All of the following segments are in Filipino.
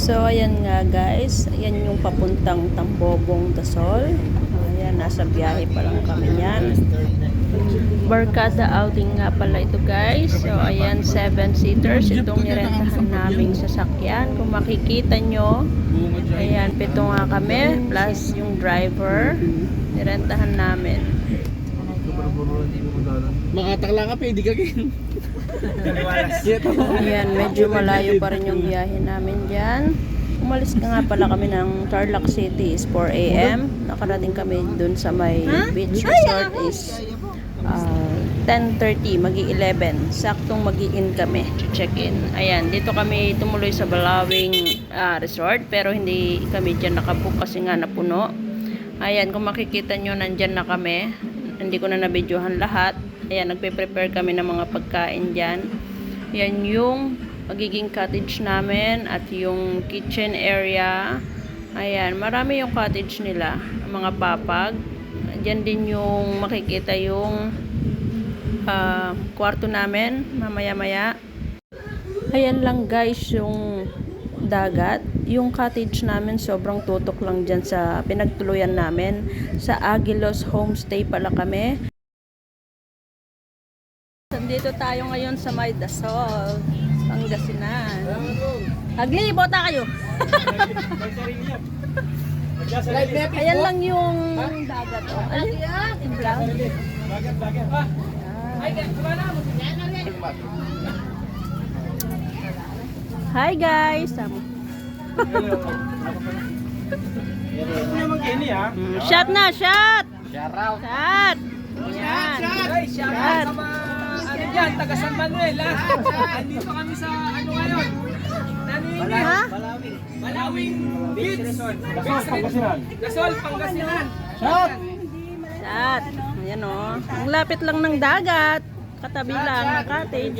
So, ayan nga guys. Ayan yung papuntang Tambobong Dasol. Ayan, nasa biyahe pa lang kami niyan. Barkada outing nga pala ito guys. So, ayan, 7-seaters. Itong nirentahan naming sasakyan. Kung makikita nyo, ayan, 7 nga kami. Plus yung driver. Nirentahan namin. Makatakla ka pa, hindi ka kin. Ayan, medyo malayo pa rin yung biyahe namin dyan. Umalis ka nga pala kami ng Tarlac City is 4 AM. Nakarating kami dun sa may beach resort is 10:30, magi-11. Saktong magi-in kami, check-in. Ayan, dito kami tumuloy sa Balawing Resort, pero hindi kami dyan nakabook kasi nga napuno. Ayan, kung makikita nyo, nandyan na kami. Hindi ko na nabidyohan lahat. Ayan, nagpe-prepare kami ng mga pagkain dyan. Yan yung magiging cottage namin at yung kitchen area. Ayan, marami yung cottage nila, mga papag. Diyan din yung makikita yung kwarto namin mamaya-maya. Ayan lang guys yung dagat. Yung cottage namin sobrang tutok lang dyan sa pinagtuluyan namin. Sa Aguilos Homestay pala kami. Dito tayo ngayon sa May Dasol, Pangasinan. Hagli, bota kayo. Ayan lang yung dagat. In brown. Hi guys. Shot na, shot. Shot. Ayan. Shot. Ano dyan, taga San Manuel ha? Andito kami sa ano ngayon? Balawing Beach Resort. Dasol, Pangasinan. Shot. Shot. Ayan o. Ang lapit lang ng dagat. Katabi lang ng cottage.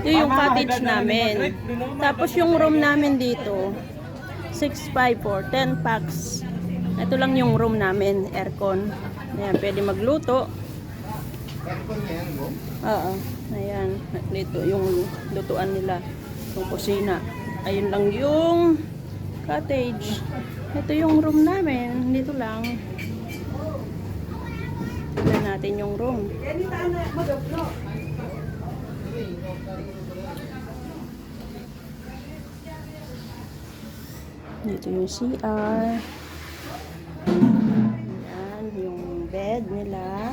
Ito yung cottage namin. Tapos yung room namin dito 654, 10 packs. Ito lang yung room namin, aircon. Ayan, pwede magluto. Oo, ayan, dito yung lutuan nila, yung kusina. Ayun lang yung cottage. Ito yung room namin, dito lang. Tignan natin yung room. Dito yung CR. Ayan, yung bed nila.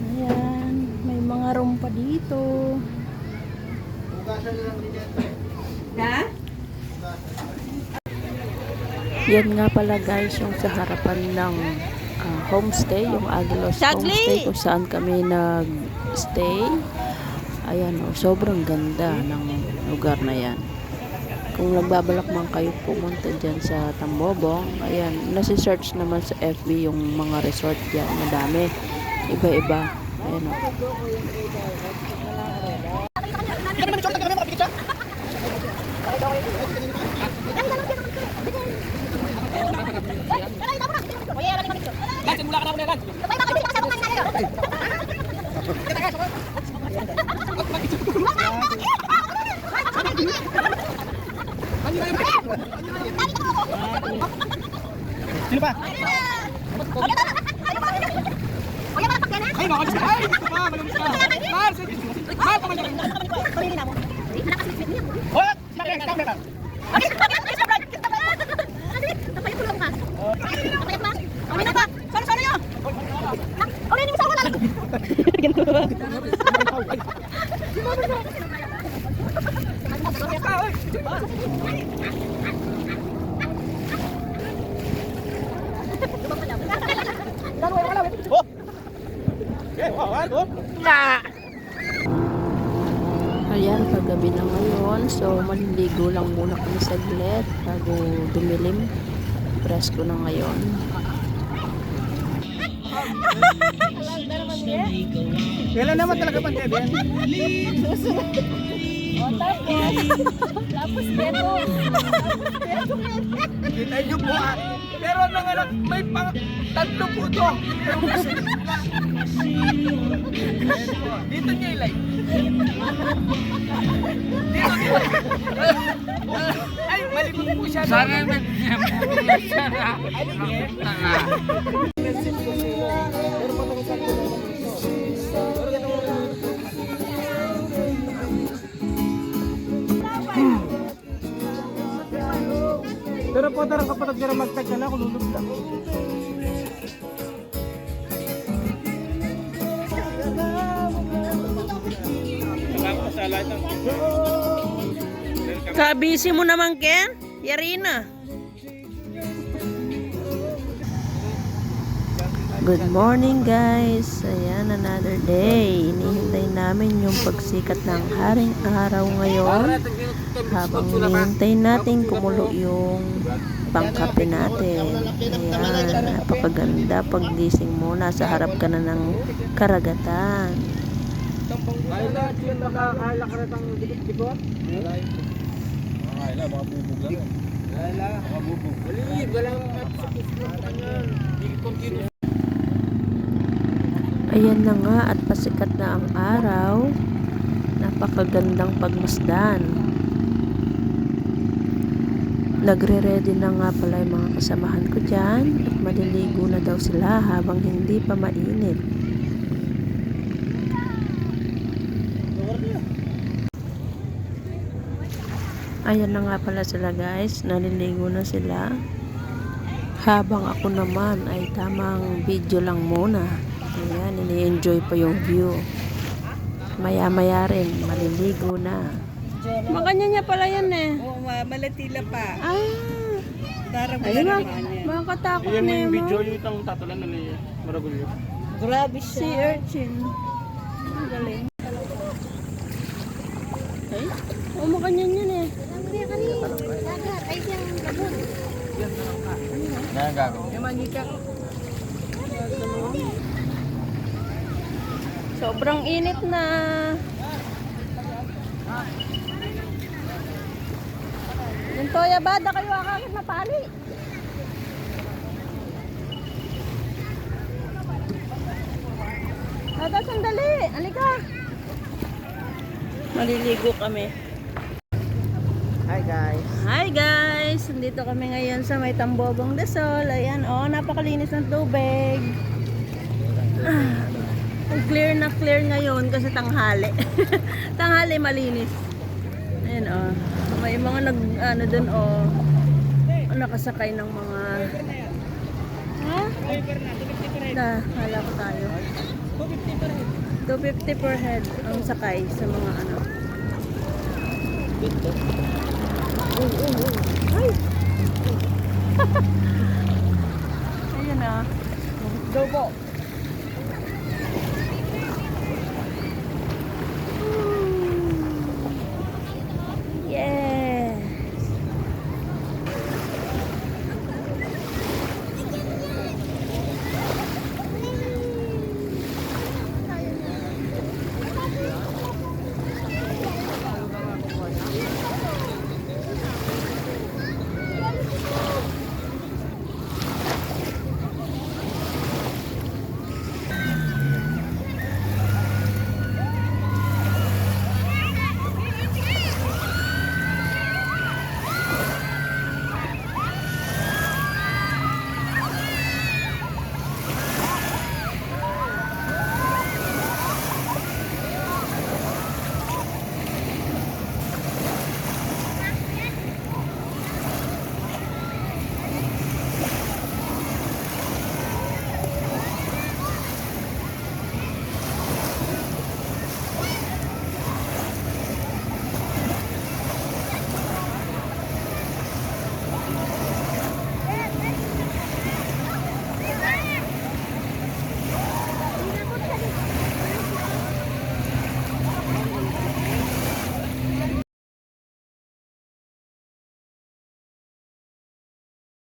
Ayan, may mga room pa dito. Ha? Yan nga pala guys, yung sa harapan ng homestay, yung Aguilos Homestay kung saan kami nag-stay. Ayan o, sobrang ganda ng lugar na yan. Kung nagbabalak man kayo pumunta dyan sa Tambobong, ayan, nasi-search naman sa FB yung mga resort dyan. Madami, iba-iba. Ayan o. Sino pa? Ay, baka siya. Ay, ito pa. Malumis ka. Mar, sige. Mar, paman ka. Oh, sinabi, sinabi ka. Ayan, paggabi na ngayon. So, maliligo lang muna kami saglit bago dumilim. Presko na ngayon. Kailan naman talaga pang Kevin? O, tapos, pero Kita niyo po ah. Pero nanganak, may pang tatlo po to. Pero kasi dito niya ilay. Dito. Ay, malikot po siya. Sana may pinapulot siya na. Pero po darang kapatid ka na magtag ka na kung lulog lang. Kabisi mo naman, Ken. Yari na. Good morning, guys. Ayan, another day. Inihintay namin yung pagsikat ng haring araw ngayon. Habang hinihintay natin kumulo yung pangkape natin. Ayan, napakaganda. Paggising mo, nasa harap ka na ng karagatan. Ay na, siya nakakala ka rin ang dikit-dikot? Wala, baka bubog lang yan. Wala. Baka bubog. Walang kapsipis mo ka niyan. Hindi continuous. Ayan na nga at pasikat na ang araw. Napakagandang pagmasdan. Nagre-ready na nga pala yung mga kasamahan ko dyan at maliligo na daw sila habang hindi pa mainit. Ayan na nga pala sila, guys. Naliligo na sila. Habang ako naman ay tamang video lang muna. Ayan, ini-enjoy pa yung view. Maya-maya rin, maliligo na. Makanya niya pala yan eh. Oo, malatila pa. Ah, Darang ayun na. niya. Makatakot na yung mga yung itang tatalan na niya. Maragulyo. Grabe sea siya. urchin. Ang galing. Ay, makanya yan eh. Ngayon gagawin. Sobrang init na. Yung toya bada kayo akakit na pali. Nata, sandali. Alika. Maliligo kami. Hi guys. Hi guys! Nandito kami ngayon sa may Tambobong de Sol. Ayan, oh, napakalinis ng tubig. Ang clear na clear ngayon kasi tanghali. Tanghali malinis. Ayan, oh. May mga doon, oh. Nakasakay ng mga... Ha? Hala ko tayo. 250 per head ang sakay sa mga ano. Ay! Ayun ah. Go po.